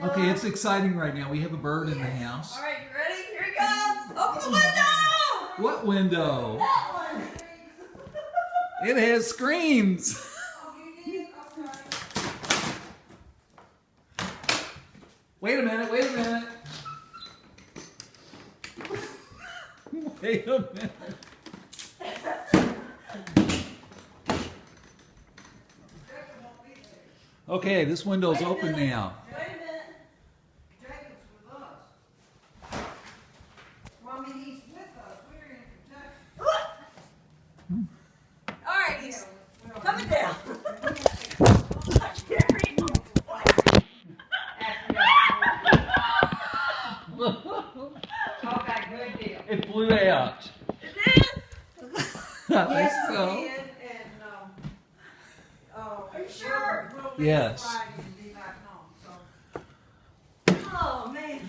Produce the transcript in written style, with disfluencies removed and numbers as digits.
Okay, it's exciting right now. We have a bird in the house. All right, you ready? Here he comes. Open the window. What window? That one. It has screens. Wait a minute, wait a minute. Wait a minute. Okay, this window's open now. Wait a minute. Jacob's with us. Well, I mean, he's with us. We're in Kentucky. All right, he's coming down. Okay, good deal. It flew out. I think Yes, we so. did, and, Are you sure? We'll leave Yes. Friday and be back home, so. Oh man.